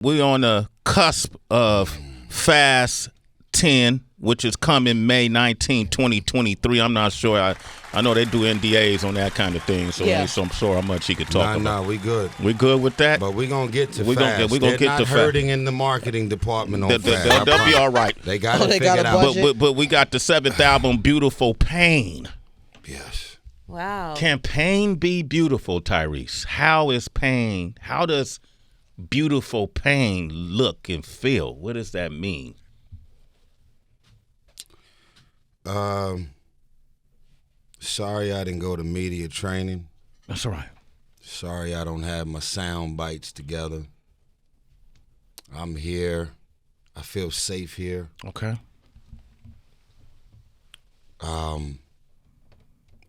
we're on the cusp of Fast 10, which is coming May 19, 2023. I'm not sure. I know they do NDAs on that kind of thing, so I'm sure how much he could talk about. Nah, we good. We good with that? But we're going to get to we Fast. We're going to get to Fast. They're not hurting in the marketing department on Fast. They'll be all right. They got it figured out. But we got the 7th album, Beautiful Pain. Yes. Wow. Can pain be beautiful, Tyrese? How is pain? How does beautiful pain look and feel? What does that mean? Sorry I didn't go to media training. That's all right. Sorry I don't have my sound bites together. I'm here. I feel safe here. Okay.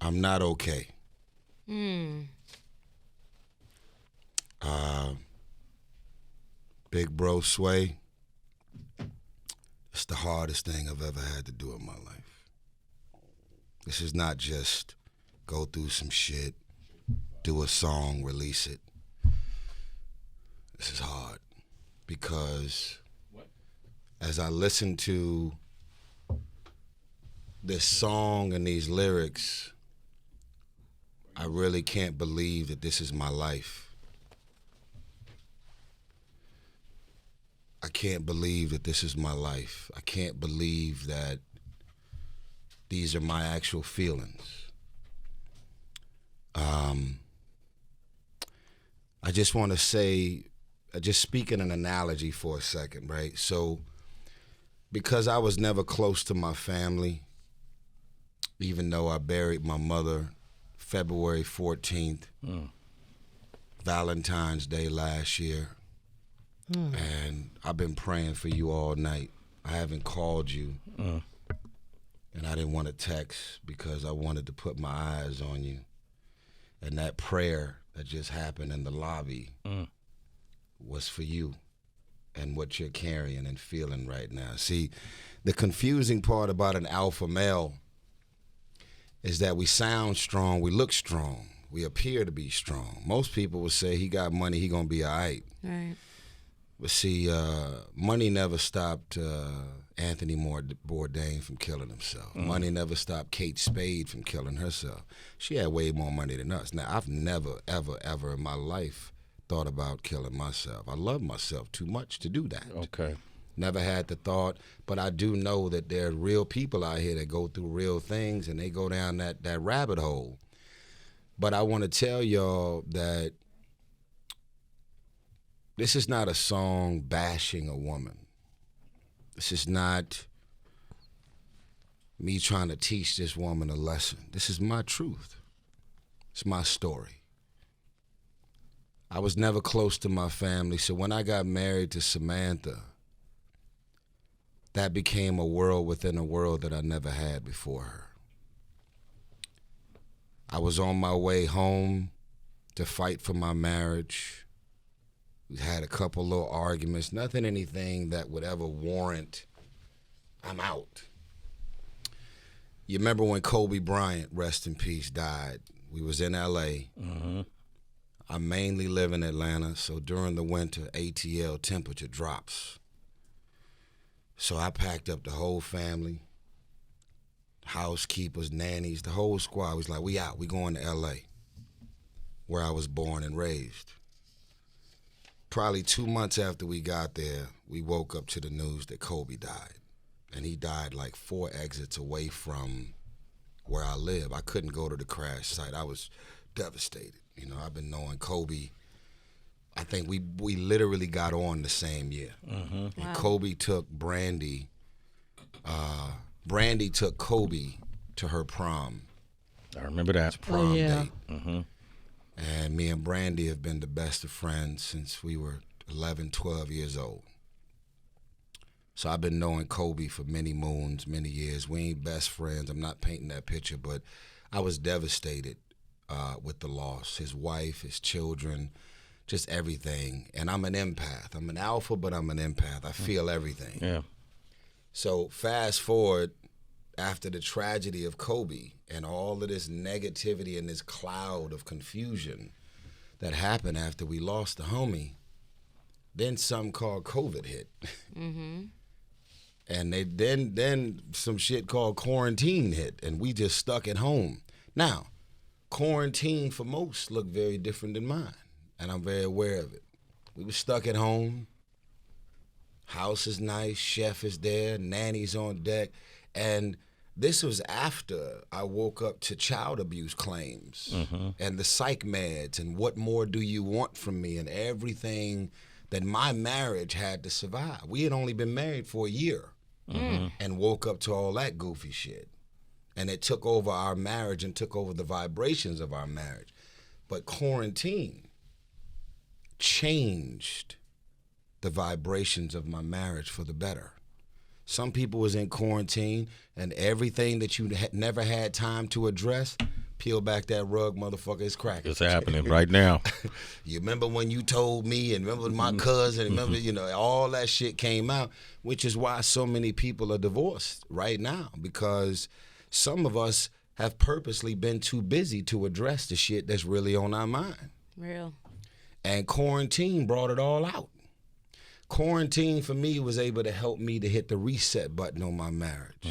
I'm not okay. Big bro Sway, it's the hardest thing I've ever had to do in my life. This is not just go through some shit, do a song, release it. This is hard because as I listen to this song and these lyrics, I really can't believe that this is my life. I can't believe that this is my life. I can't believe that these are my actual feelings. I just want to say, just speaking an analogy for a second, right? So, because I was never close to my family, even though I buried my mother February 14th, Valentine's Day last year, and I've been praying for you all night. I haven't called you, and I didn't want to text because I wanted to put my eyes on you. And that prayer that just happened in the lobby was for you and what you're carrying and feeling right now. See, the confusing part about an alpha male is that we sound strong, we look strong, we appear to be strong. Most people would say he got money, he gonna be all right. Right. But see, money never stopped Anthony Bourdain from killing himself. Money never stopped Kate Spade from killing herself. She had way more money than us. Now, I've never, ever, ever in my life thought about killing myself. I love myself too much to do that. Okay. Never had the thought, but I do know that there are real people out here that go through real things and they go down that rabbit hole. But I want to tell y'all that this is not a song bashing a woman. This is not me trying to teach this woman a lesson. This is my truth. It's my story. I was never close to my family, so when I got married to Samantha, that became a world within a world that I never had before her. I was on my way home to fight for my marriage. We had a couple little arguments, anything that would ever warrant, I'm out. You remember when Kobe Bryant, rest in peace, died? We was in L.A. I mainly live in Atlanta, so during the winter, ATL temperature drops. So I packed up the whole family, housekeepers, nannies, the whole squad. Was like, we out, we going to L.A., where I was born and raised. Probably 2 months after we got there, we woke up to the news that Kobe died. And he died like 4 exits away from where I live. I couldn't go to the crash site. I was devastated. You know, I've been knowing Kobe. I think we literally got on the same year. And Wow. Kobe took Brandy. Brandy took Kobe to her prom. I remember that. Prom date. Mm-hmm. And me and Brandy have been the best of friends since we were 11, 12 years old. So I've been knowing Kobe for many moons, many years. We ain't best friends. I'm not painting that picture, but I was devastated with the loss. His wife, his children, just everything. And I'm an empath. I'm an alpha, but I'm an empath. I feel everything. Yeah. So fast forward, after the tragedy of Kobe and all of this negativity and this cloud of confusion that happened after we lost the homie, Then something called COVID hit. And then some shit called quarantine hit, and we just stuck at home. Now, quarantine for most looked very different than mine, and I'm very aware of it. We were stuck at home. House is nice, chef is there, nanny's on deck, and this was after I woke up to child abuse claims and the psych meds and what more do you want from me and everything that my marriage had to survive. We had only been married for a year and woke up to all that goofy shit. And it took over our marriage and took over the vibrations of our marriage. But quarantine changed the vibrations of my marriage for the better. Some people was in quarantine and everything that you never had time to address, peel back that rug, motherfucker, it's cracking. It's happening right now. You remember when you told me and remember my cousin, remember, all that shit came out, which is why so many people are divorced right now, because some of us have purposely been too busy to address the shit that's really on our mind. Real. And quarantine brought it all out. Quarantine for me was able to help me to hit the reset button on my marriage.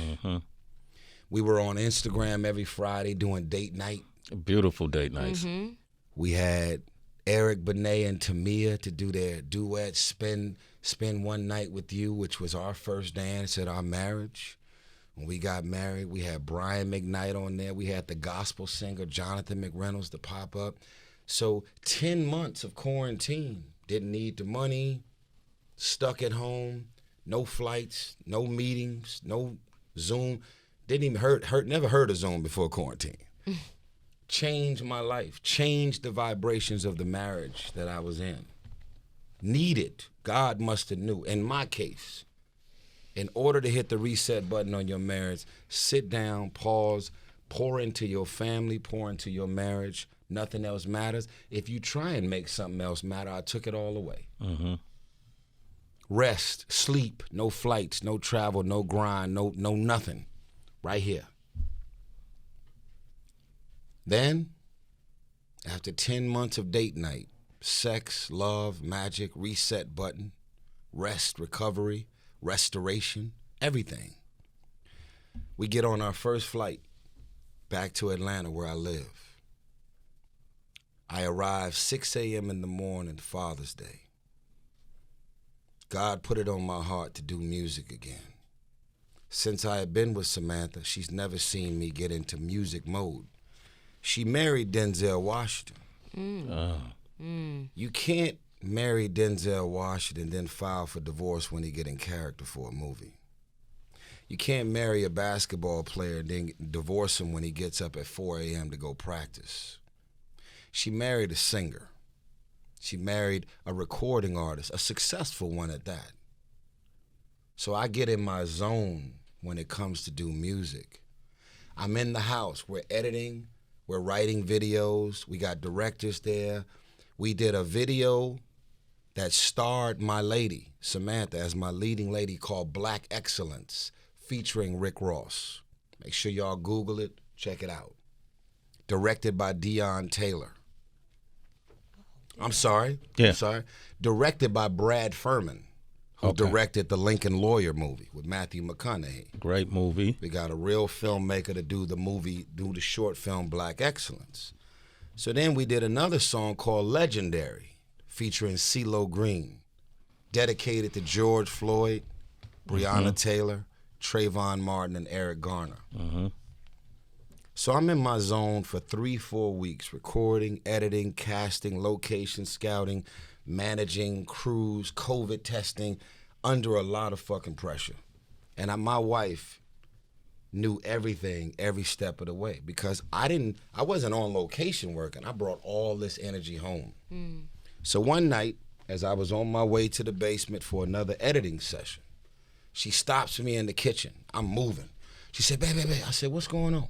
We were on Instagram every Friday doing date night. Beautiful date nights. We had Eric, Benet, and Tamia to do their duet, Spend One Night With You, which was our first dance at our marriage. When we got married, we had Brian McKnight on there. We had the gospel singer Jonathan McReynolds to pop up. So 10 months of quarantine, didn't need the money, stuck at home, no flights, no meetings, no Zoom. Didn't even never heard of Zoom before quarantine. Changed my life, changed the vibrations of the marriage that I was in. Needed, God must have knew. In my case, in order to hit the reset button on your marriage, sit down, pause, pour into your family, pour into your marriage. Nothing else matters. If you try and make something else matter, I took it all away. Rest, sleep, no flights, no travel, no grind, no nothing. Right here. Then, after 10 months of date night, sex, love, magic, reset button, rest, recovery, restoration, everything. We get on our first flight back to Atlanta where I live. I arrive 6 a.m. in the morning, Father's Day. God put it on my heart to do music again. Since I had been with Samantha, she's never seen me get into music mode. She married Denzel Washington. You can't marry Denzel Washington and then file for divorce when he get in character for a movie. You can't marry a basketball player and then divorce him when he gets up at 4 a.m. to go practice. She married a singer. She married a recording artist, a successful one at that. So I get in my zone when it comes to do music. I'm in the house. We're editing. We're writing videos. We got directors there. We did a video that starred my lady, Samantha, as my leading lady, called Black Excellence, featuring Rick Ross. Make sure y'all Google it. Check it out. Directed by Dion Taylor. I'm sorry. Directed by Brad Furman, who directed the Lincoln Lawyer movie with Matthew McConaughey. Great movie. We got a real filmmaker to do the short film Black Excellence. So then we did another song called Legendary, featuring CeeLo Green, dedicated to George Floyd, Breonna Taylor, Trayvon Martin, and Eric Garner. So I'm in my zone for 3-4 weeks, recording, editing, casting, location scouting, managing crews, COVID testing, under a lot of fucking pressure. And my wife knew everything every step of the way, because I wasn't on location working. I brought all this energy home. So one night, as I was on my way to the basement for another editing session, she stops me in the kitchen. I'm moving. She said, babe. I said, what's going on?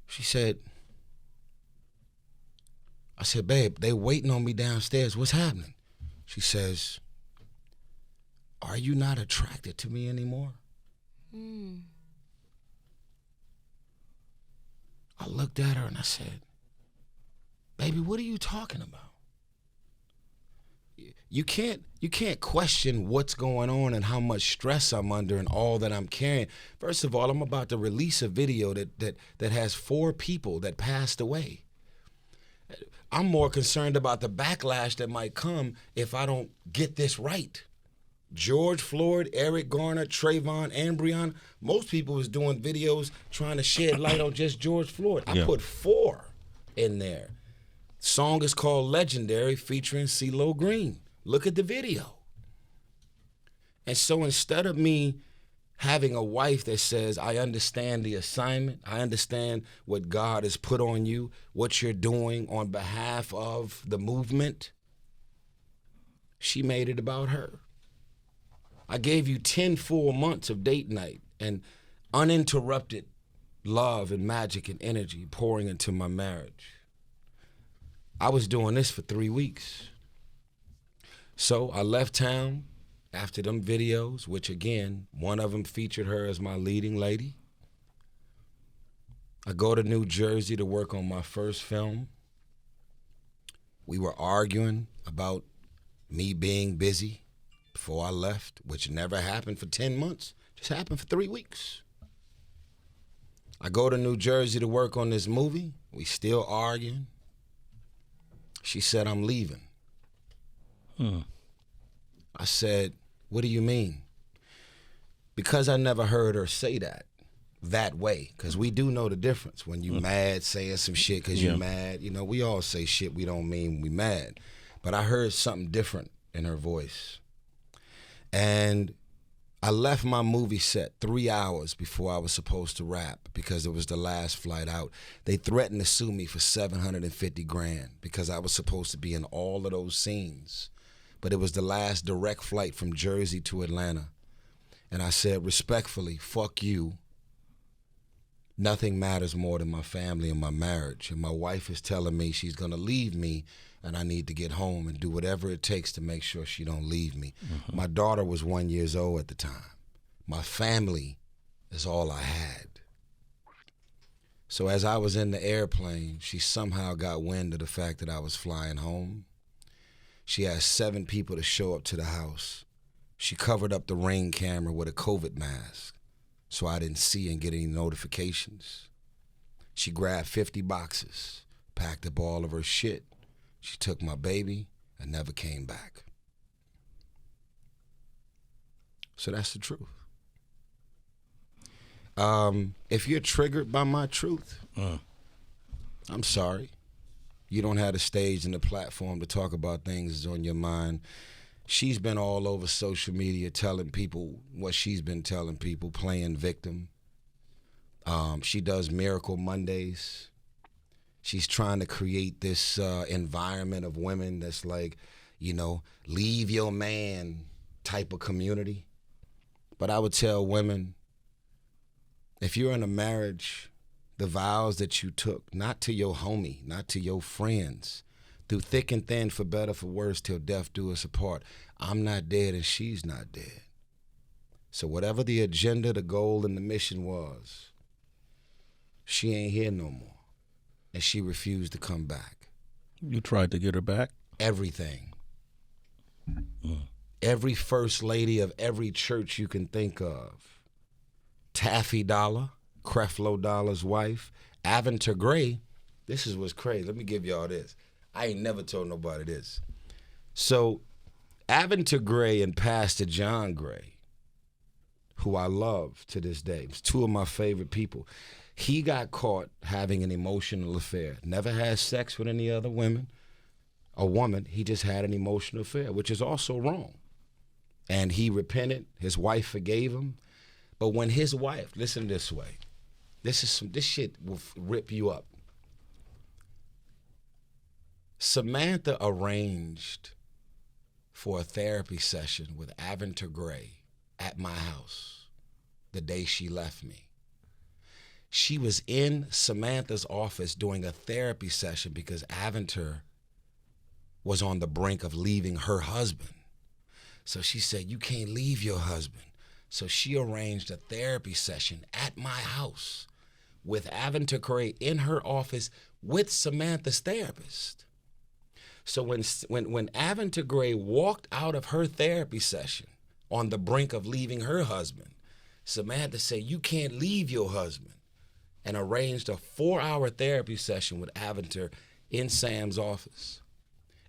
She said, I said, babe, they waiting on me downstairs. What's happening? She says, are you not attracted to me anymore? I looked at her and I said, baby, what are you talking about? you can't question what's going on and how much stress I'm under and all that I'm carrying. First of all, I'm about to release a video that has 4 people that passed away. I'm more concerned about the backlash that might come if I don't get this right. George Floyd, Eric Garner, Trayvon, and Breonna, most people was doing videos trying to shed light on just George Floyd. I put 4 in there. Song is called Legendary, featuring CeeLo Green. Look at the video. And so instead of me having a wife that says, I understand the assignment, I understand what God has put on you, what you're doing on behalf of the movement, she made it about her. I gave you 10 full months of date night and uninterrupted love and magic and energy pouring into my marriage. I was doing this for 3 weeks. So I left town after them videos, which again, one of them featured her as my leading lady. I go to New Jersey to work on my first film. We were arguing about me being busy before I left, which never happened for 10 months, just happened for 3 weeks. I go to New Jersey to work on this movie. We still arguing. She said, I'm leaving. I said, what do you mean? Because I never heard her say that way. Because we do know the difference. When you mad, saying some shit because you mad. You know, we all say shit we don't mean when we mad. But I heard something different in her voice. And I left my movie set 3 hours before I was supposed to wrap because it was the last flight out. They threatened to sue me for $750,000 because I was supposed to be in all of those scenes. But it was the last direct flight from Jersey to Atlanta. And I said, respectfully, fuck you. Nothing matters more than my family and my marriage. And my wife is telling me she's gonna leave me and I need to get home and do whatever it takes to make sure she don't leave me. Mm-hmm. My daughter was 1 year old at the time. My family is all I had. So as I was in the airplane, she somehow got wind of the fact that I was flying home. She asked 7 people to show up to the house. She covered up the Ring camera with a COVID mask so I didn't see and get any notifications. She grabbed 50 boxes, packed up all of her shit. She took my baby and never came back. So that's the truth. If you're triggered by my truth, I'm sorry. You don't have the stage and the platform to talk about things that's on your mind. She's been all over social media telling people what she's been telling people, playing victim. She does Miracle Mondays. She's trying to create this environment of women that's like, you know, leave your man type of community. But I would tell women, if you're in a marriage, the vows that you took, not to your homie, not to your friends, through thick and thin, for better, for worse, till death do us apart. I'm not dead and she's not dead. So whatever the agenda, the goal, and the mission was, she ain't here no more. And she refused to come back. You tried to get her back? Everything. Every first lady of every church you can think of. Taffy Dollar, Creflo Dollar's wife, Aventer Gray. This is what's crazy. Let me give y'all this. I ain't never told nobody this. So, Aventer Gray and Pastor John Gray, who I love to this day, it's 2 of my favorite people. He got caught having an emotional affair. Never had sex with any other women. A woman, he just had an emotional affair, which is also wrong. And he repented. His wife forgave him. But when his wife, listen this way, this shit will rip you up. Samantha arranged for a therapy session with Aventer Gray at my house the day she left me. She was in Samantha's office doing a therapy session because Aventer was on the brink of leaving her husband. So she said, you can't leave your husband. So she arranged a therapy session at my house with Aventer Gray in her office with Samantha's therapist. So when Aventer Gray walked out of her therapy session on the brink of leaving her husband, Samantha said, "You can't leave your husband," and arranged a 4-hour therapy session with Aventer in Sam's office.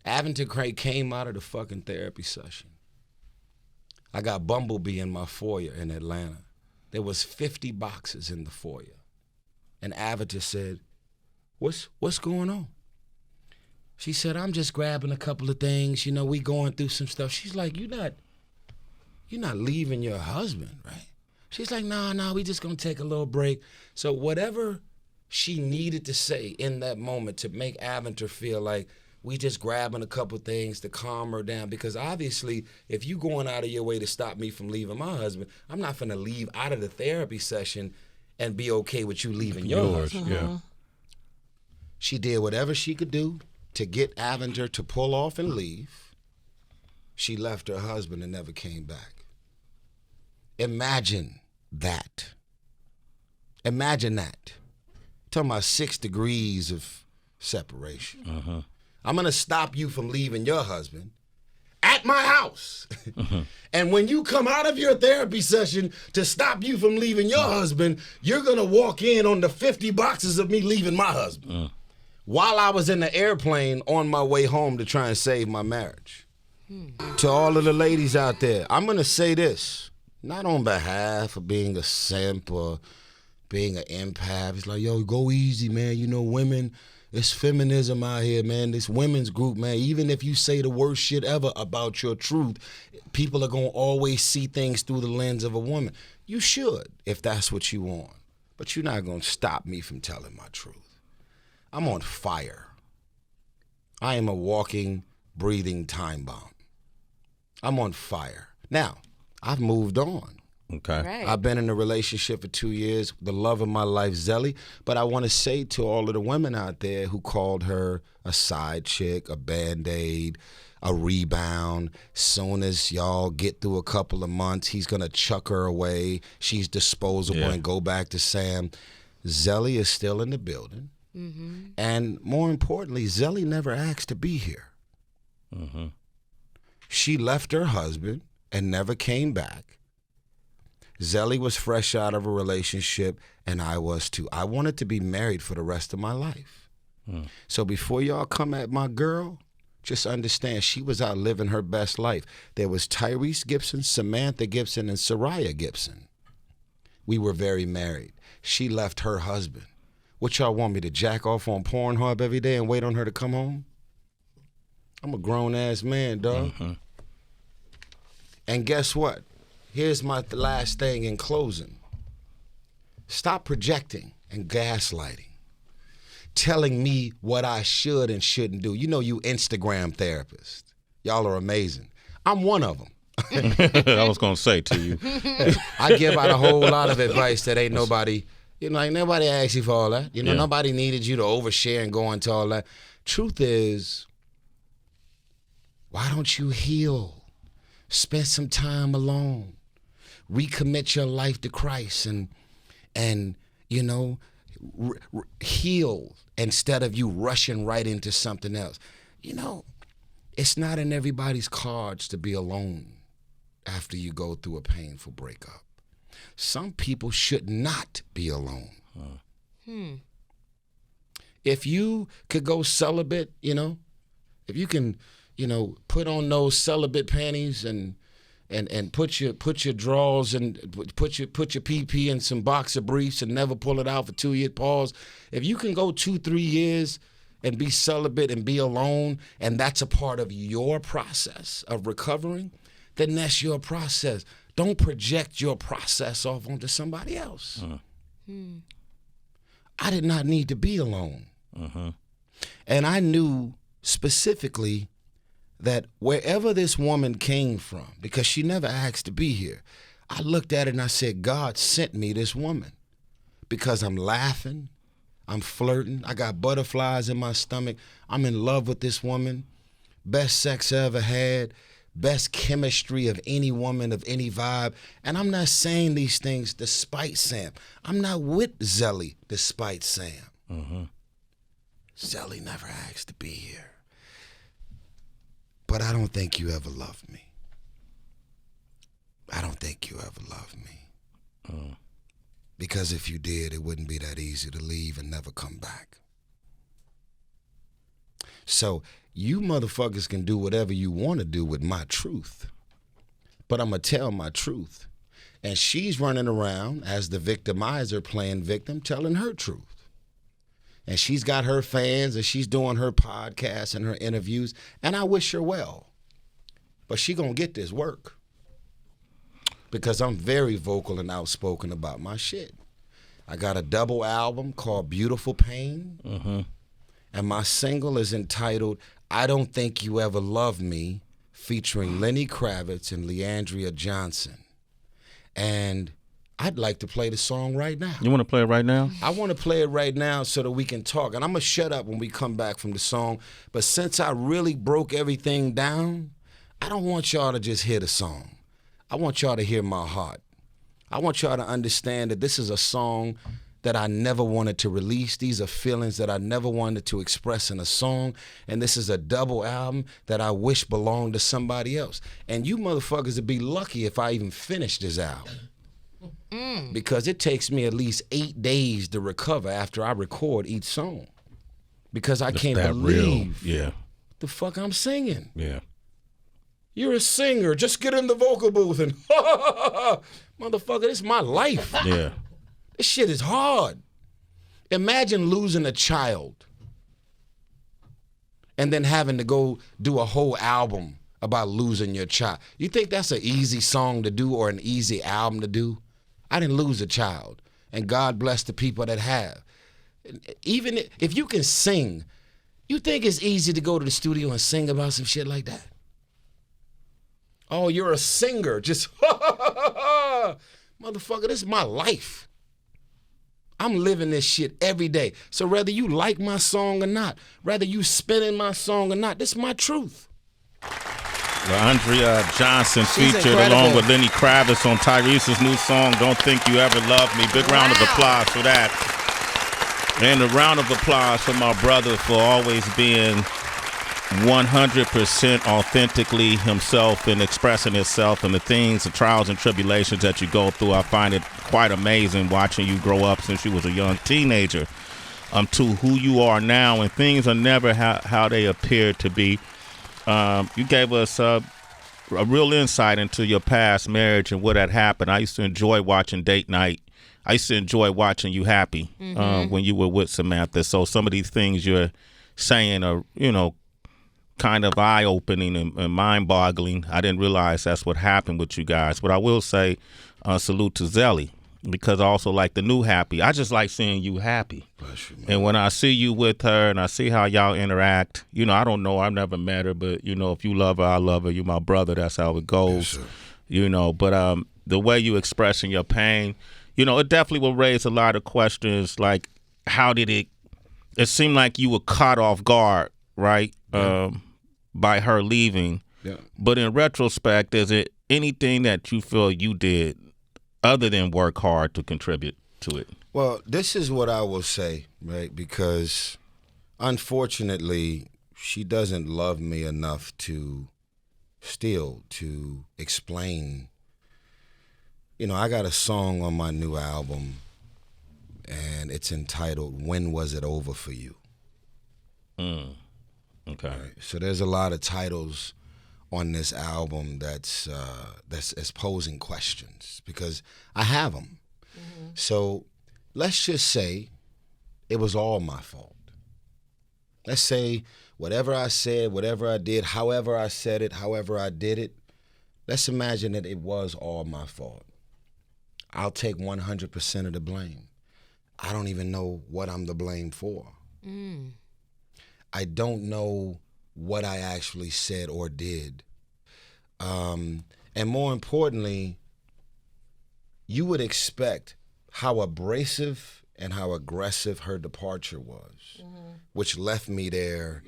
Aventer Gray came out of the fucking therapy session. I got Bumblebee in my foyer in Atlanta. There was 50 boxes in the foyer. And Aventer said, what's going on? She said, "I'm just grabbing a couple of things. You know, we going through some stuff." She's like, You're not leaving your husband, right? She's like, no, we just gonna take a little break. So whatever she needed to say in that moment to make Aventer feel like we just grabbing a couple things to calm her down, because obviously if you going out of your way to stop me from leaving my husband, I'm not gonna leave out of the therapy session and be okay with you leaving yours. Yeah. She did whatever she could do to get Aventer to pull off and leave. She left her husband and never came back. Imagine that. Imagine that. Talking about 6 degrees of separation. I'm going to stop you from leaving your husband at my house. And when you come out of your therapy session to stop you from leaving your husband, you're going to walk in on the 50 boxes of me leaving my husband. While I was in the airplane on my way home to try and save my marriage. To all of the ladies out there, I'm going to say this, not on behalf of being a simp or being an empath. It's like, yo, go easy, man. You know, women, it's feminism out here, man. This women's group, man. Even if you say the worst shit ever about your truth, people are going to always see things through the lens of a woman. You should, if that's what you want. But you're not going to stop me from telling my truth. I'm on fire. I am a walking, breathing time bomb. I'm on fire. Now, I've moved on. Okay. Right. I've been in a relationship for 2 years, the love of my life, Zelly. But I want to say to all of the women out there who called her a side chick, a Band-Aid, a rebound, soon as y'all get through a couple of months, he's going to chuck her away. She's disposable and go back to Sam. Zelly is still in the building. And more importantly, Zelly never asked to be here. She left her husband and never came back. Zelly was fresh out of a relationship, and I was too. I wanted to be married for the rest of my life. So before y'all come at my girl, just understand she was out living her best life. There was Tyrese Gibson, Samantha Gibson, and Soraya Gibson. We were very married. She left her husband. What y'all want me to jack off on Pornhub every day and wait on her to come home? I'm a grown-ass man, dog. And guess what? Here's my last thing in closing. Stop projecting and gaslighting. Telling me what I should and shouldn't do. You know, you Instagram therapists. Y'all are amazing. I'm one of them. I was going to say to you. I give out a whole lot of advice that ain't nobody... You know, like nobody asked you for all that. You know, nobody needed you to overshare and go into all that. Truth is, why don't you heal? Spend some time alone. Recommit your life to Christ and you know, heal instead of you rushing right into something else. You know, it's not in everybody's cards to be alone after you go through a painful breakup. Some people should not be alone. If you could go celibate, you know, if you can, you know, put on those celibate panties and put your drawers and put your PP in some boxer briefs and never pull it out for 2 years, pause. If you can go 2-3 years and be celibate and be alone, and that's a part of your process of recovering, then that's your process. Don't project your process off onto somebody else. I did not need to be alone. And I knew specifically that wherever this woman came from, because she never asked to be here, I looked at it and I said, God sent me this woman because I'm laughing, I'm flirting, I got butterflies in my stomach, I'm in love with this woman, best sex I ever had, best chemistry of any woman, of any vibe. And I'm not saying these things despite Sam. I'm not with Zelly despite Sam. Zelly never asked to be here. but I don't think you ever loved me. I don't think you ever loved me. Because if you did, it wouldn't be that easy to leave and never come back. So you motherfuckers can do whatever you want to do with my truth, but I'm going to tell my truth. And she's running around as the victimizer, playing victim, telling her truth. And she's got her fans, and she's doing her podcasts and her interviews, and I wish her well. But she going to get this work because I'm very vocal and outspoken about my shit. I got a double album called Beautiful Pain, and my single is entitled I Don't Think You Ever Loved Me, featuring Lenny Kravitz and Leandria Johnson. And I'd like to play the song right now. You want to play it right now? I want to play it right now so that we can talk. And I'm going to shut up when we come back from the song. But since I really broke everything down, I don't want y'all to just hear the song. I want y'all to hear my heart. I want y'all to understand that this is a song that I never wanted to release. These are feelings that I never wanted to express in a song. And this is a double album that I wish belonged to somebody else. And you motherfuckers would be lucky if I even finished this album. Because it takes me at least 8 days to recover after I record each song. Because I can't believe the fuck I'm singing. Yeah. You're a singer. Just get in the vocal booth and motherfucker, this is my life. Yeah. This shit is hard. Imagine losing a child and then having to go do a whole album about losing your child. You think that's an easy song to do or an easy album to do? I didn't lose a child, and God bless the people that have. Even if you can sing, you think it's easy to go to the studio and sing about some shit like that? Oh, you're a singer. Just, motherfucker, this is my life. I'm living this shit every day. So whether you like my song or not, whether you spinning my song or not, this is my truth. Leandria Johnson She's featured incredible. along with Lenny Kravitz on Tyrese's new song, Don't Think You Ever Loved Me. Big round of applause for that. And a round of applause for my brother for always being 100% authentically himself and expressing himself and the things, the trials and tribulations that you go through. I find it quite amazing watching you grow up since you was a young teenager to who you are now, and things are never how they appear to be. You gave us a real insight into your past marriage and what had happened. I used to enjoy watching Date Night. I used to enjoy watching you happy when you were with Samantha. So some of these things you're saying are, kind of eye-opening and mind-boggling. I didn't realize that's what happened with you guys. But I will say salute to Zelly, because I also like the new Happy. I just like seeing you happy. Bless you, man. And when I see you with her and I see how y'all interact, I don't know, I've never met her, but, if you love her, I love her. You're my brother. That's how it goes. Yes, But the way you expressing your pain, it definitely will raise a lot of questions, like how did it seemed like you were caught off guard, right? Yeah. By her leaving. Yeah. But in retrospect, is it anything that you feel you did other than work hard to contribute to it? Well, this is what I will say, right? Because unfortunately, she doesn't love me enough to explain. I got a song on my new album, and it's entitled "When Was It Over for You?" Okay. Right? So there's a lot of titles on this album that's posing questions because I have them. So let's just say it was all my fault. Let's say whatever I said, whatever I did, however I said it, however I did it, let's imagine that it was all my fault. I'll take 100% of the blame. I don't even know what I'm to blame for. I don't know what I actually said or did. And more importantly, you would expect how abrasive and how aggressive her departure was, which left me there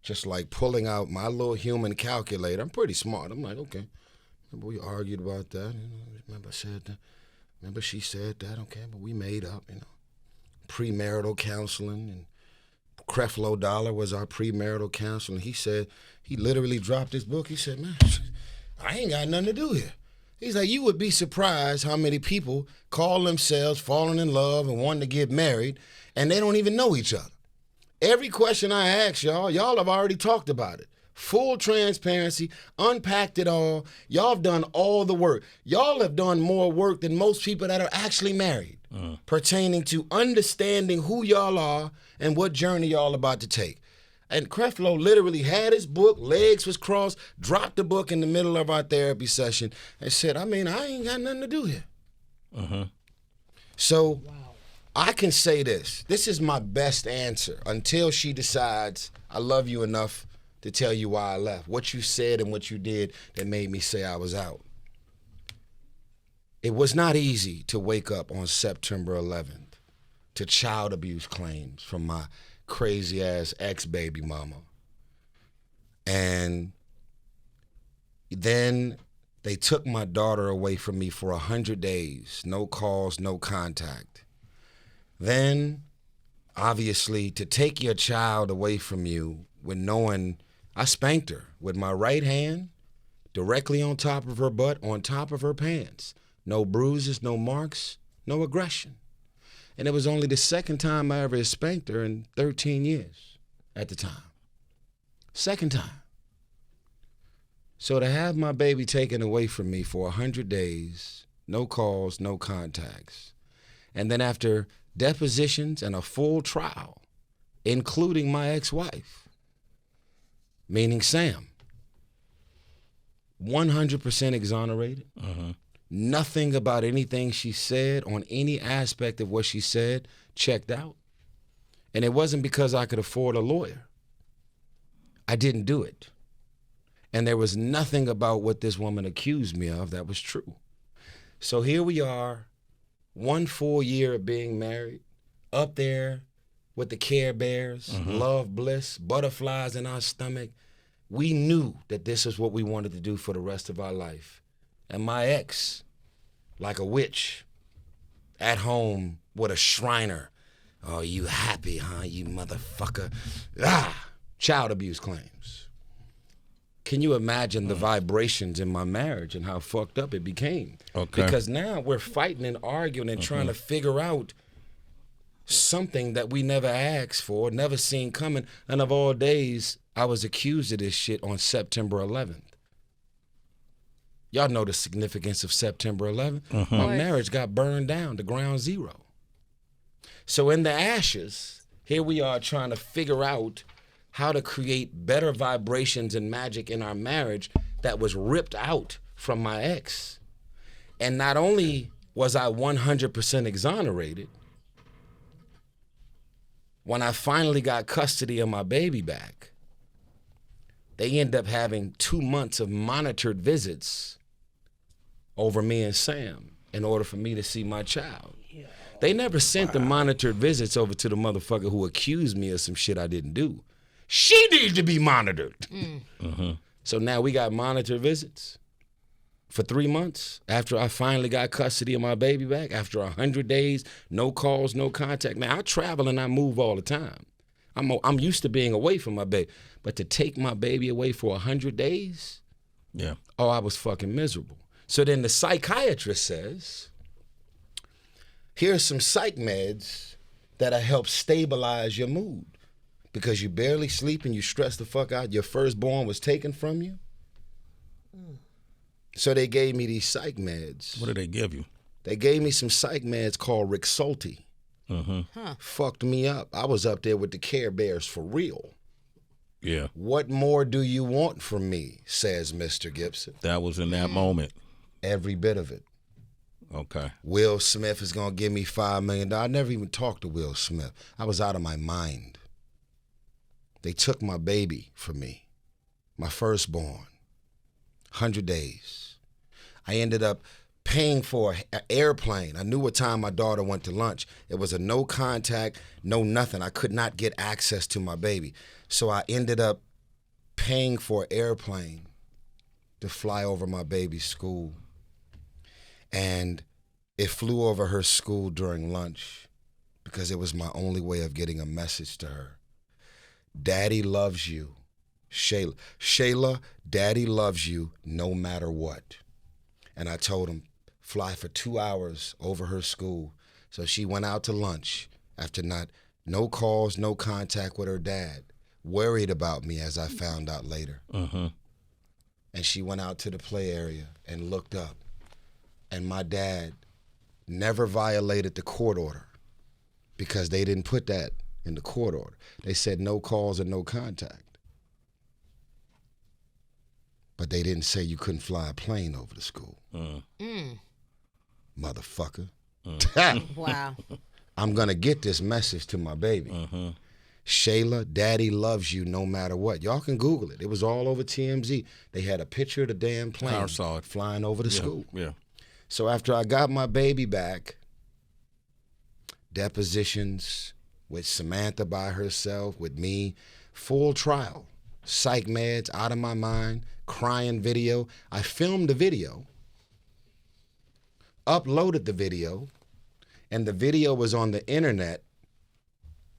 just like pulling out my little human calculator. I'm pretty smart. I'm like, okay, remember we argued about that? Remember I said that? Remember she said that? Okay, but we made up, premarital counseling and Creflo Dollar was our premarital counselor. And he said, he literally dropped his book. He said, man, I ain't got nothing to do here. He's like, you would be surprised how many people call themselves falling in love and wanting to get married, and they don't even know each other. Every question I ask y'all have already talked about it. Full transparency, unpacked it all. Y'all have done all the work. Y'all have done more work than most people that are actually married, pertaining to understanding who y'all are and what journey y'all about to take. And Creflo literally had his book, legs was crossed, dropped the book in the middle of our therapy session and said, I ain't got nothing to do here. So I can say this. This is my best answer until she decides I love you enough to tell you why I left. What you said and what you did that made me say I was out. It was not easy to wake up on September 11th to child abuse claims from my crazy ass ex-baby mama. And then they took my daughter away from me for 100 days. No calls, no contact. Then, obviously, to take your child away from you with knowing I spanked her with my right hand directly on top of her butt, on top of her pants. No bruises, no marks, no aggression. And it was only the second time I ever spanked her in 13 years at the time. Second time. So to have my baby taken away from me for 100 days, no calls, no contacts, and then after depositions and a full trial, including my ex-wife, meaning Sam, 100% exonerated. Nothing about anything she said on any aspect of what she said checked out. And it wasn't because I could afford a lawyer. I didn't do it. And there was nothing about what this woman accused me of that was true. So here we are, 1 full year of being married, up there with the Care Bears, love, bliss, butterflies in our stomach. We knew that this is what we wanted to do for the rest of our life. And my ex, like a witch, at home with a Shriner. Oh, you happy, huh, you motherfucker? Child abuse claims. Can you imagine the vibrations in my marriage and how fucked up it became? Okay. Because now we're fighting and arguing and trying to figure out something that we never asked for, never seen coming. And of all days, I was accused of this shit on September 11th. Y'all know the significance of September 11th. My marriage got burned down to ground zero. So in the ashes, here we are trying to figure out how to create better vibrations and magic in our marriage that was ripped out from my ex. And not only was I 100% exonerated, when I finally got custody of my baby back, they ended up having 2 months of monitored visits over me and Sam in order for me to see my child. They never sent the monitored visits over to the motherfucker who accused me of some shit I didn't do. She needs to be monitored. So now we got monitored visits for 3 months after I finally got custody of my baby back, after 100 days, no calls, no contact. Man, I travel and I move all the time. I'm used to being away from my baby. But to take my baby away for 100 days? Yeah. Oh, I was fucking miserable. So then the psychiatrist says, here's some psych meds that'll help stabilize your mood because you barely sleep and you stress the fuck out. Your firstborn was taken from you. So they gave me these psych meds. What did they give you? They gave me some psych meds called Rexulti. Fucked me up. I was up there with the Care Bears for real. Yeah. What more do you want from me, says Mr. Gibson. That was in that moment. Every bit of it. Okay. Will Smith is going to give me $5 million. I never even talked to Will Smith. I was out of my mind. They took my baby from me, my firstborn, 100 days. I ended up paying for an airplane. I knew what time my daughter went to lunch. It was a no contact, no nothing. I could not get access to my baby. So I ended up paying for an airplane to fly over my baby's school. And it flew over her school during lunch because it was my only way of getting a message to her. Daddy loves you. Shayla, Daddy loves you no matter what. And I told him, fly for 2 hours over her school. So she went out to lunch after no calls, no contact with her dad, worried about me, as I found out later. And she went out to the play area and looked up. And my dad never violated the court order because they didn't put that in the court order. They said no calls and no contact. But they didn't say you couldn't fly a plane over the school. Motherfucker. Wow. I'm going to get this message to my baby. Shayla, Daddy loves you no matter what. Y'all can Google it. It was all over TMZ. They had a picture of the damn plane flying over the school. Yeah. So after I got my baby back, depositions with Samantha by herself, with me, full trial, psych meds, out of my mind, crying video. I filmed the video, uploaded the video, and the video was on the internet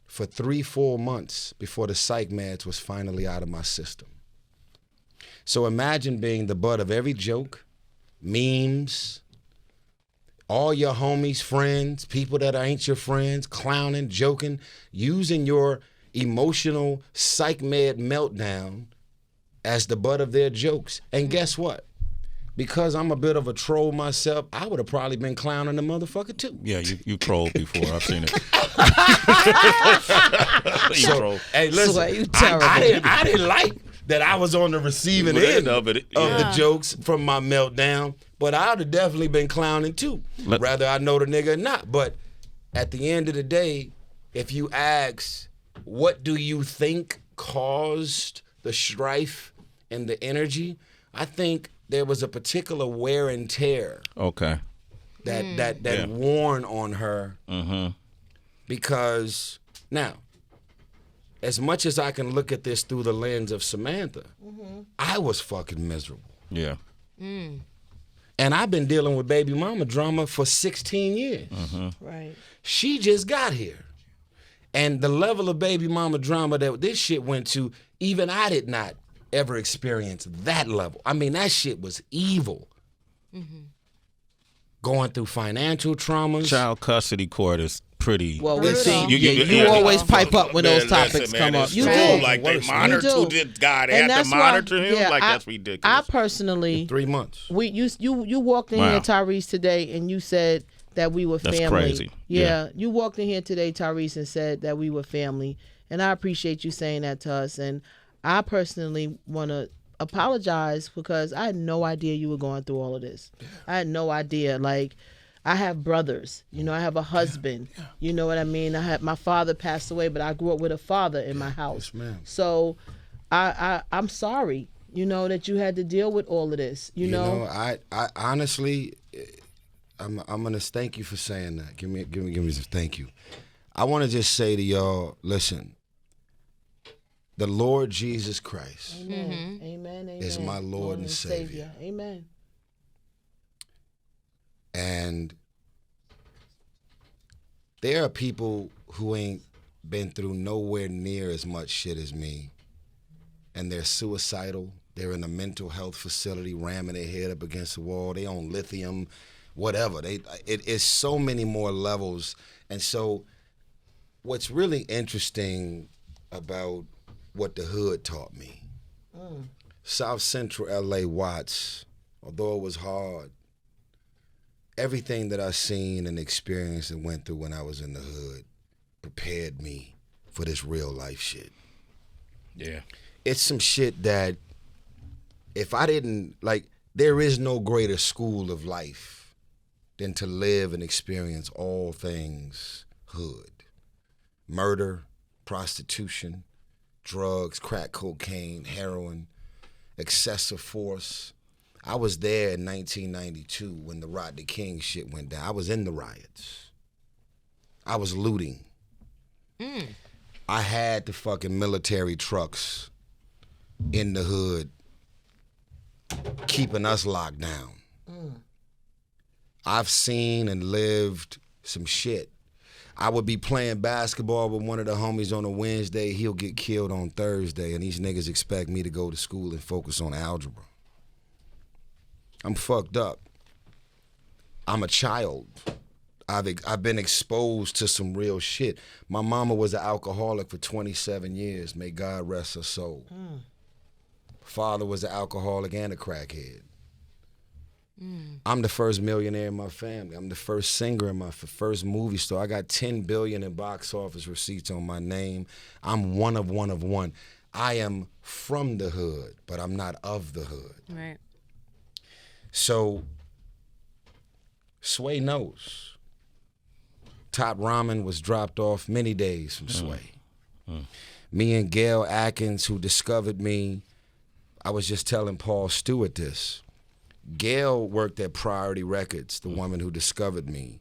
for 3 full months before the psych meds was finally out of my system. So imagine being the butt of every joke, memes, all your homies, friends, people that ain't your friends, clowning, joking, using your emotional psych med meltdown as the butt of their jokes. And guess what? Because I'm a bit of a troll myself, I would have probably been clowning the motherfucker too. Yeah, you trolled before. I've seen it. Hey, listen, you terrible. I didn't like that I was on the receiving end of the jokes from my meltdown, but I would have definitely been clowning too, whether I know the nigga or not. But at the end of the day, if you ask, what do you think caused the strife and the energy? I think there was a particular wear and tear. Okay. That worn on her. Because now, as much as I can look at this through the lens of Samantha, I was fucking miserable. Yeah. And I've been dealing with baby mama drama for 16 years. Right. She just got here. And the level of baby mama drama that this shit went to, even I did not ever experience that level. I mean, that shit was evil. Going through financial traumas. Child custody court is pretty. Well, you always pipe up when those topics come up. You do. Like they monitor this guy. They have to monitor him. Like that's ridiculous. I personally 3 months. You walked in here, Tyrese, today, and you said that we were family. That's crazy. Yeah, you walked in here today, Tyrese, and said that we were family, and I appreciate you saying that to us. And I personally want to apologize because I had no idea you were going through all of this. I had no idea. Like, I have brothers, I have a husband, you know what I mean? My father passed away, but I grew up with a father in my house. Yes, ma'am. So I'm sorry, that you had to deal with all of this, you know? I honestly, I'm gonna thank you for saying that. Give me some thank you. I want to just say to y'all, listen, the Lord Jesus Christ Amen. is my Lord and Savior. Amen. And there are people who ain't been through nowhere near as much shit as me, and they're suicidal. They're in a mental health facility, ramming their head up against the wall. They on lithium, whatever. It is so many more levels. And so what's really interesting about what the hood taught me, South Central LA Watts, although it was hard, everything that I seen and experienced and went through when I was in the hood prepared me for this real life shit. Yeah. It's some shit that if I didn't, there is no greater school of life than to live and experience all things hood. Murder, prostitution, drugs, crack cocaine, heroin, excessive force. I was there in 1992 when the Rodney King shit went down. I was in the riots. I was looting. I had the fucking military trucks in the hood keeping us locked down. I've seen and lived some shit. I would be playing basketball with one of the homies on a Wednesday. He'll get killed on Thursday, and these niggas expect me to go to school and focus on algebra. I'm fucked up. I'm a child. I've been exposed to some real shit. My mama was an alcoholic for 27 years. May God rest her soul. Father was an alcoholic and a crackhead. I'm the first millionaire in my family. I'm the first singer in my first movie star. I got 10 billion in box office receipts on my name. I'm one of one. I am from the hood, but I'm not of the hood. Right. So, Sway knows. Top Ramen was dropped off many days from Sway. Me and Gail Atkins, who discovered me, I was just telling Paul Stewart this. Gail worked at Priority Records, the woman who discovered me,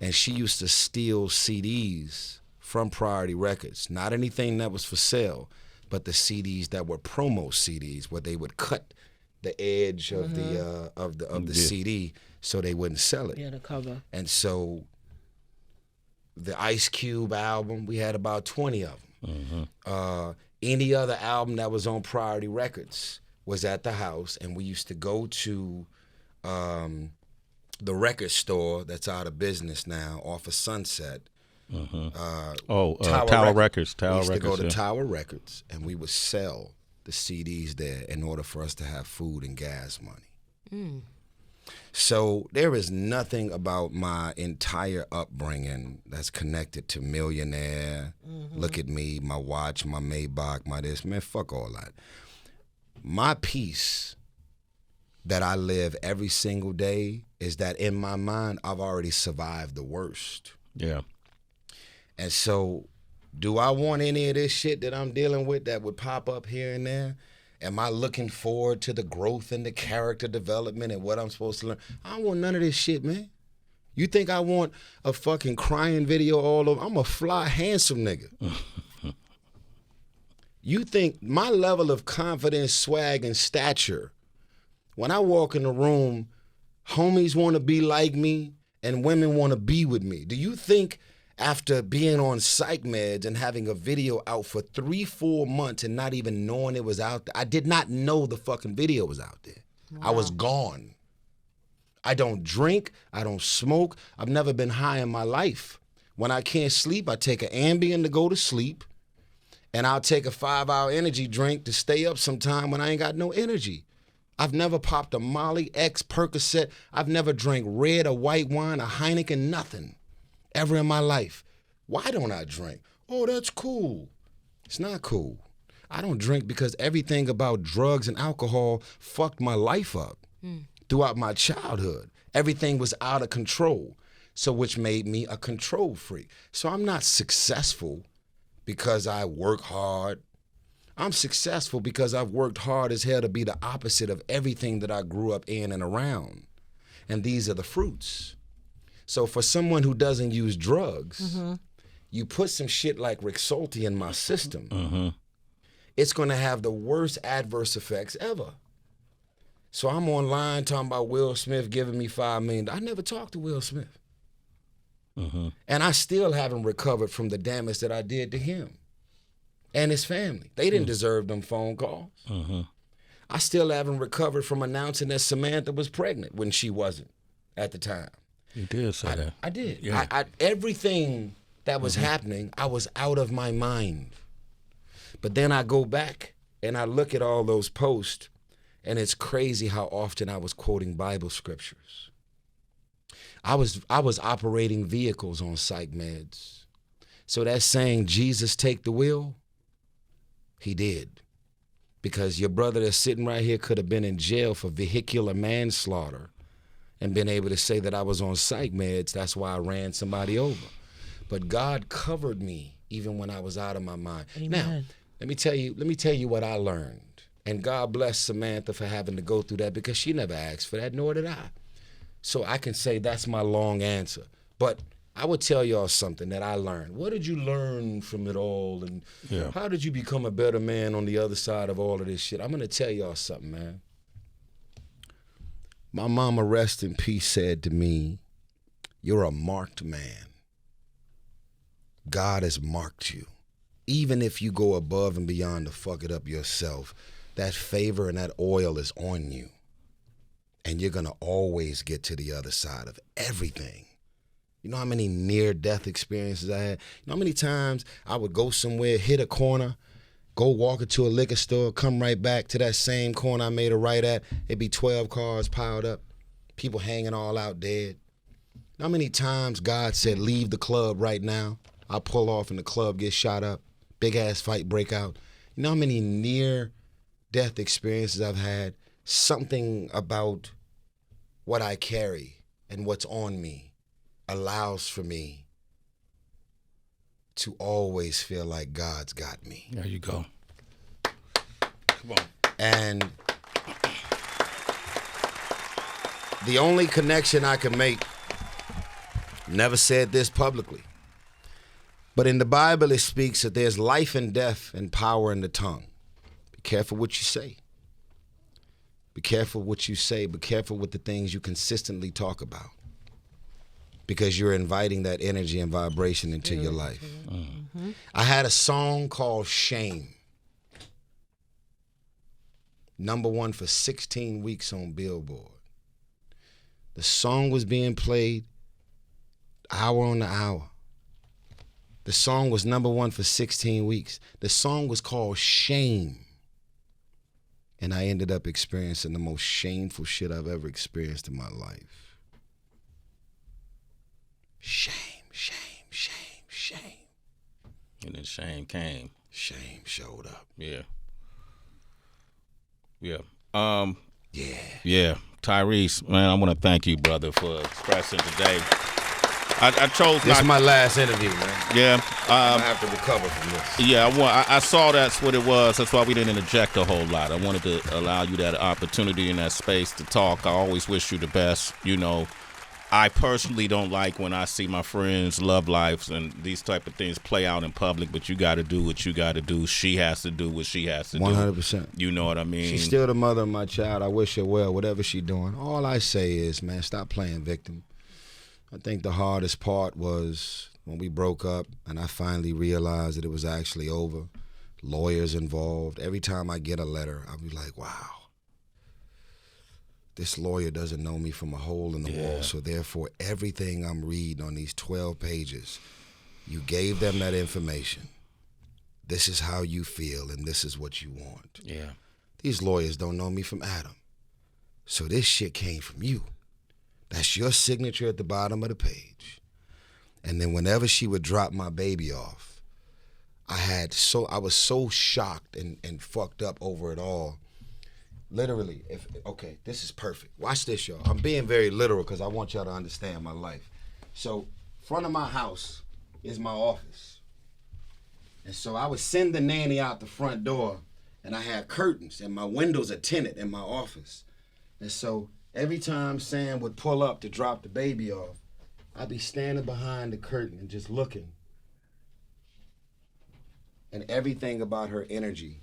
and she used to steal CDs from Priority Records. Not anything that was for sale, but the CDs that were promo CDs, where they would cut the edge of the CD so they wouldn't sell it. Yeah, the cover. And so the Ice Cube album, we had about 20 of them. Any other album that was on Priority Records was at the house, and we used to go to the record store that's out of business now off of Sunset. Tower Records. We used to go to Tower Records, and we would sell the CDs there in order for us to have food and gas money. So there is nothing about my entire upbringing that's connected to millionaire, look at me, my watch, my Maybach, my this. Man, fuck all that. My peace that I live every single day is that in my mind, I've already survived the worst. Yeah. And so, do I want any of this shit that I'm dealing with that would pop up here and there? Am I looking forward to the growth and the character development and what I'm supposed to learn? I don't want none of this shit, man. You think I want a fucking crying video all over? I'm a fly, handsome nigga. You think my level of confidence, swag, and stature, when I walk in the room, homies want to be like me and women want to be with me. Do you think after being on psych meds and having a video out for 3-4 months and not even knowing it was out there, I did not know the fucking video was out there. Wow. I was gone. I don't drink. I don't smoke. I've never been high in my life. When I can't sleep, I take an Ambien to go to sleep. And I'll take a 5-hour energy drink to stay up sometime when I ain't got no energy. I've never popped a Molly, X, Percocet. I've never drank red or white wine or Heineken, nothing, ever in my life. Why don't I drink? Oh, that's cool. It's not cool. I don't drink because everything about drugs and alcohol fucked my life up throughout my childhood. Everything was out of control, so which made me a control freak. So I'm not successful because I work hard. I'm successful because I've worked hard as hell to be the opposite of everything that I grew up in and around. And these are the fruits. So for someone who doesn't use drugs, you put some shit like Rexulti in my system, it's gonna have the worst adverse effects ever. So I'm online talking about Will Smith giving me $5 million. I never talked to Will Smith. And I still haven't recovered from the damage that I did to him and his family. They didn't deserve them phone calls. I still haven't recovered from announcing that Samantha was pregnant when she wasn't at the time. You did say that. I did. Yeah. Everything that was happening, I was out of my mind. But then I go back and I look at all those posts, and it's crazy how often I was quoting Bible scriptures. I was operating vehicles on psych meds. So that saying, Jesus take the wheel, he did. Because your brother that's sitting right here could have been in jail for vehicular manslaughter and been able to say that I was on psych meds, that's why I ran somebody over. But God covered me even when I was out of my mind. Amen. Now, let me tell you what I learned. And God bless Samantha for having to go through that, because she never asked for that, nor did I. So I can say that's my long answer. But I would tell y'all something that I learned. What did you learn from it all? And how did you become a better man on the other side of all of this shit? I'm going to tell y'all something, man. My mama, rest in peace, said to me, you're a marked man. God has marked you. Even if you go above and beyond to fuck it up yourself, that favor and that oil is on you. And you're going to always get to the other side of everything. You know how many near-death experiences I had? You know how many times I would go somewhere, hit a corner, go walk into a liquor store, come right back to that same corner I made a right at. It'd be 12 cars piled up, people hanging all out dead. You know how many times God said, leave the club right now? I pull off and the club gets shot up. Big-ass fight break out. You know how many near-death experiences I've had? Something about what I carry and what's on me allows for me to always feel like God's got me. There you go. Come on. And the only connection I can make, never said this publicly, but in the Bible it speaks that there's life and death and power in the tongue. Be careful what you say. Be careful what you say. Be careful with the things you consistently talk about, because you're inviting that energy and vibration into your life. Mm-hmm. I had a song called Shame. #1 for 16 weeks on Billboard. The song was being played hour on the hour. The song was #1 for 16 weeks. The song was called Shame. And I ended up experiencing the most shameful shit I've ever experienced in my life. Shame, shame, shame, shame. And then shame came. Shame showed up. Yeah. Yeah. Yeah. Tyrese, man, I want to thank you, brother, for expressing today. I chose. This is my last interview, man. Yeah. I have to recover from this. Yeah, I saw that's what it was. That's why we didn't interject a whole lot. I wanted to allow you that opportunity and that space to talk. I always wish you the best. You know, I personally don't like when I see my friends' love lives and these type of things play out in public, but you got to do what you got to do. She has to do what she has to do. 100%. You know what I mean? She's still the mother of my child. I wish her well, whatever she's doing. All I say is, man, stop playing victim. I think the hardest part was when we broke up and I finally realized that it was actually over. Lawyers involved. Every time I get a letter, I'll be like, wow. This lawyer doesn't know me from a hole in the wall, so therefore everything I'm reading on these 12 pages, you gave them that information. This is how you feel and this is what you want. Yeah. These lawyers don't know me from Adam. So this shit came from you. That's your signature at the bottom of the page. And then whenever she would drop my baby off, I was so shocked and fucked up over it all. Literally, this is perfect. Watch this, y'all. I'm being very literal because I want y'all to understand my life. So, front of my house is my office. And so I would send the nanny out the front door, and I had curtains, and my windows are tinted in my office. And so every time Sam would pull up to drop the baby off, I'd be standing behind the curtain and just looking. And everything about her energy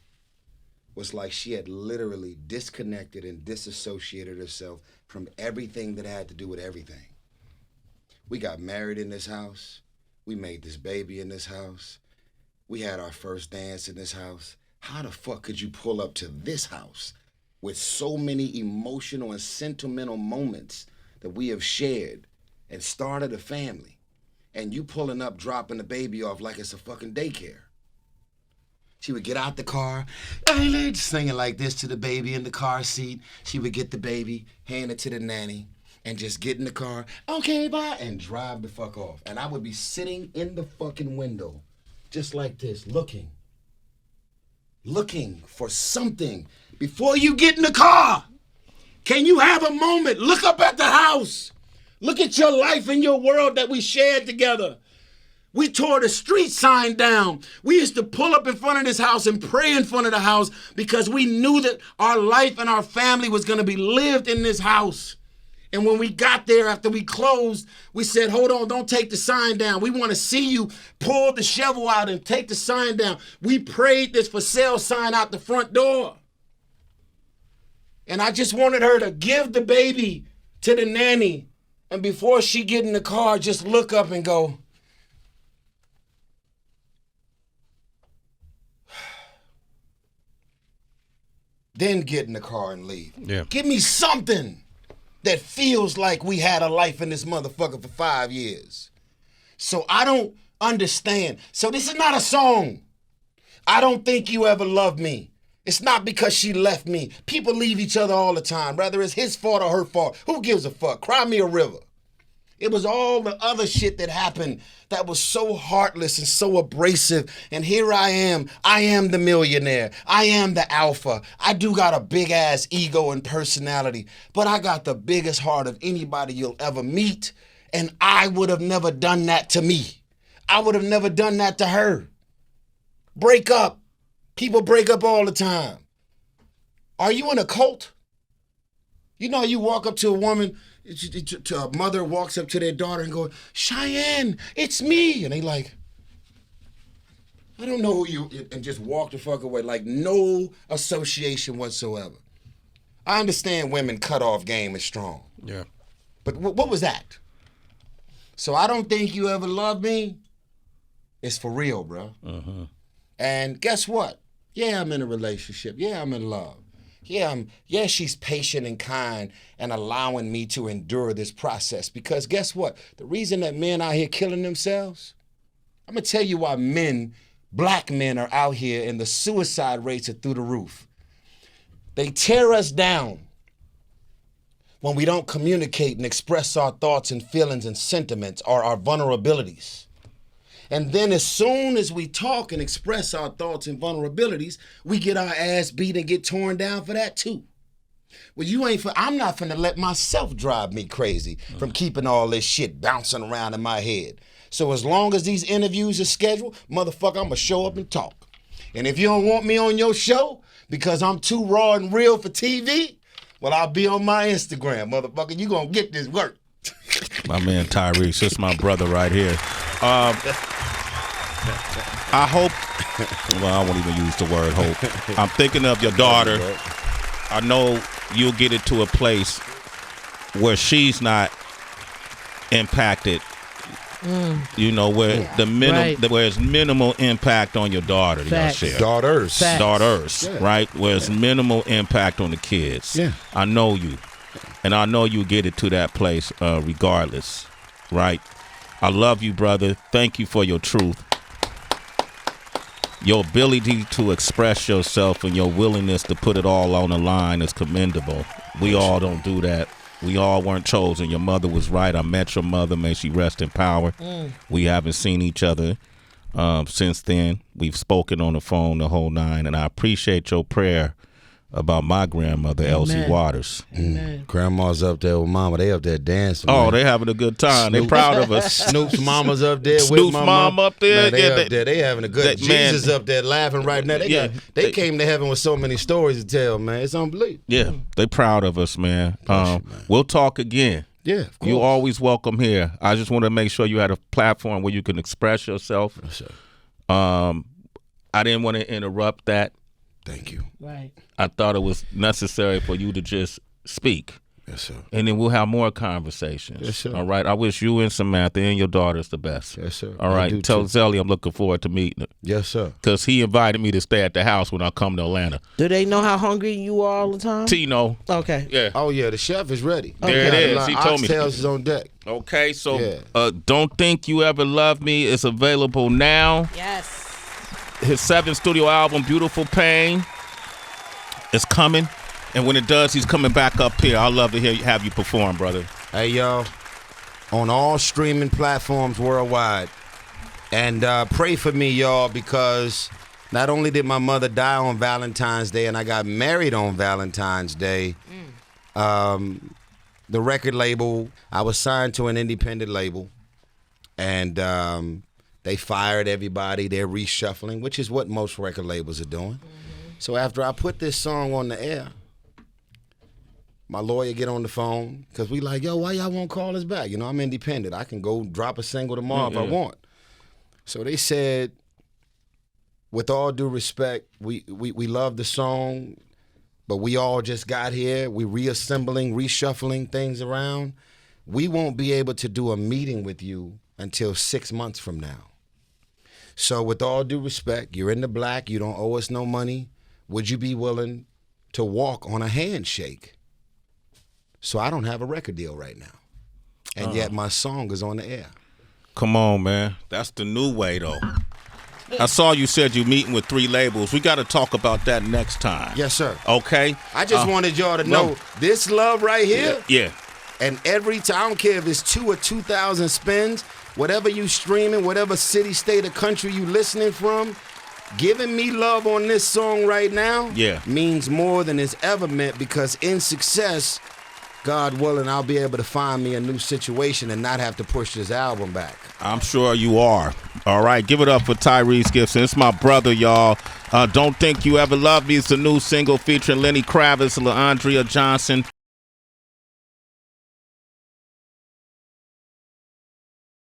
was like she had literally disconnected and disassociated herself from everything that had to do with everything. We got married in this house. We made this baby in this house. We had our first dance in this house. How the fuck could you pull up to this house with so many emotional and sentimental moments that we have shared and started a family, and you pulling up, dropping the baby off like it's a fucking daycare? She would get out the car, singing like this to the baby in the car seat. She would get the baby, hand it to the nanny, and just get in the car, okay, bye, and drive the fuck off. And I would be sitting in the fucking window, just like this, looking for something. Before you get in the car, can you have a moment? Look up at the house. Look at your life and your world that we shared together. We tore the street sign down. We used to pull up in front of this house and pray in front of the house because we knew that our life and our family was going to be lived in this house. And when we got there after we closed, we said, hold on, don't take the sign down. We want to see you pull the shovel out and take the sign down. We prayed this for sale sign out the front door. And I just wanted her to give the baby to the nanny. And before she get in the car, just look up and go, then get in the car and leave. Yeah. Give me something that feels like we had a life in this motherfucker for 5 years. So I don't understand. So this is not a song. I don't think you ever loved me. It's not because she left me. People leave each other all the time, whether it's his fault or her fault. Who gives a fuck? Cry me a river. It was all the other shit that happened that was so heartless and so abrasive. And here I am the millionaire. I am the alpha. I do got a big ass ego and personality, but I got the biggest heart of anybody you'll ever meet. And I would have never done that to me. I would have never done that to her. Break up. People break up all the time. Are you in a cult? You know, you walk up to a woman, to a mother walks up to their daughter and go, Cheyenne, it's me. And they like, I don't know who you, and just walk the fuck away. Like no association whatsoever. I understand women cutoff game is strong. Yeah. But what was that? So I don't think you ever loved me. It's for real, bro. Uh-huh. And guess what? Yeah, I'm in a relationship. Yeah, I'm in love. Yeah, she's patient and kind and allowing me to endure this process. Because guess what? The reason that men out here killing themselves, I'm going to tell you why black men are out here and the suicide rates are through the roof. They tear us down when we don't communicate and express our thoughts and feelings and sentiments or our vulnerabilities. And then as soon as we talk and express our thoughts and vulnerabilities, we get our ass beat and get torn down for that too. Well, I'm not finna let myself drive me crazy from keeping all this shit bouncing around in my head. So as long as these interviews are scheduled, motherfucker, I'm gonna show up and talk. And if you don't want me on your show because I'm too raw and real for TV, well, I'll be on my Instagram, motherfucker. You gonna get this work. My man Tyrese, that's my brother right here. I hope, well, I won't even use the word hope. I'm thinking of your daughter. I know you'll get it to a place where she's not impacted. You know, where where it's minimal impact on your daughter. Daughters. Yeah. Right? Where it's minimal impact on the kids. Yeah. I know you. And I know you get it to that place regardless. Right? I love you, brother. Thank you for your truth. Your ability to express yourself and your willingness to put it all on the line is commendable. We all don't do that. We all weren't chosen. Your mother was right. I met your mother. May she rest in power. We haven't seen each other since then. We've spoken on the phone the whole nine, and I appreciate your prayer about my grandmother, Elsie Waters. Grandma's up there with mama. They up there dancing. Oh, man. They having a good time. They proud of us. Snoop's mama's up there with Snoop's my mom up there. Man, they up there. They having a good. Jesus up there laughing right now. They came to heaven with so many stories to tell, man. It's unbelievable. Yeah, they proud of us, man. We'll talk again. Yeah, of course. You're always welcome here. I just want to make sure you had a platform where you can express yourself. Yes, sir. I didn't want to interrupt that. Thank you. Right. I thought it was necessary for you to just speak. Yes, sir. And then we'll have more conversations. Yes, sir. All right. I wish you and Samantha and your daughters the best. Yes, sir. All right. Tell Zelly I'm looking forward to meeting her. Yes, sir. Because he invited me to stay at the house when I come to Atlanta. Do they know how hungry you are all the time? Tino. Okay. Yeah. Oh, yeah. The chef is ready. There it is. He told me. Oxtails is on deck. Okay. So Don't Think You Ever Loved Me is available now. Yes. His 7th studio album, Beautiful Pain, is coming. And when it does, he's coming back up here. I'd love to have you perform, brother. Hey, y'all, on all streaming platforms worldwide. And pray for me, y'all, because not only did my mother die on Valentine's Day and I got married on Valentine's Day, the record label, I was signed to an independent label, and they fired everybody. They're reshuffling, which is what most record labels are doing. So after I put this song on the air, my lawyer get on the phone because we like, yo, why y'all won't call us back? You know, I'm independent. I can go drop a single tomorrow if I want. So they said, with all due respect, we love the song, but we all just got here. We're reassembling, reshuffling things around. We won't be able to do a meeting with you until 6 months from now. So with all due respect, you're in the black. You don't owe us no money. Would you be willing to walk on a handshake. So I don't have a record deal right now. And yet my song is on the air. Come on, man. That's the new way, though. I saw you said you're meeting with 3 labels. We got to talk about that next time. Yes, sir. Okay? I just wanted y'all to know this love right here. Yeah. And every time, I don't care if it's 2 or 2,000 spins, whatever you streaming, whatever city, state, or country you listening from, giving me love on this song right now means more than it's ever meant, because in success, God willing, I'll be able to find me a new situation and not have to push this album back. I'm sure you are. All right, give it up for Tyrese Gibson. It's my brother, y'all. Don't Think You Ever Loved Me is the new single featuring Lenny, Kravitz, Leandria Johnson.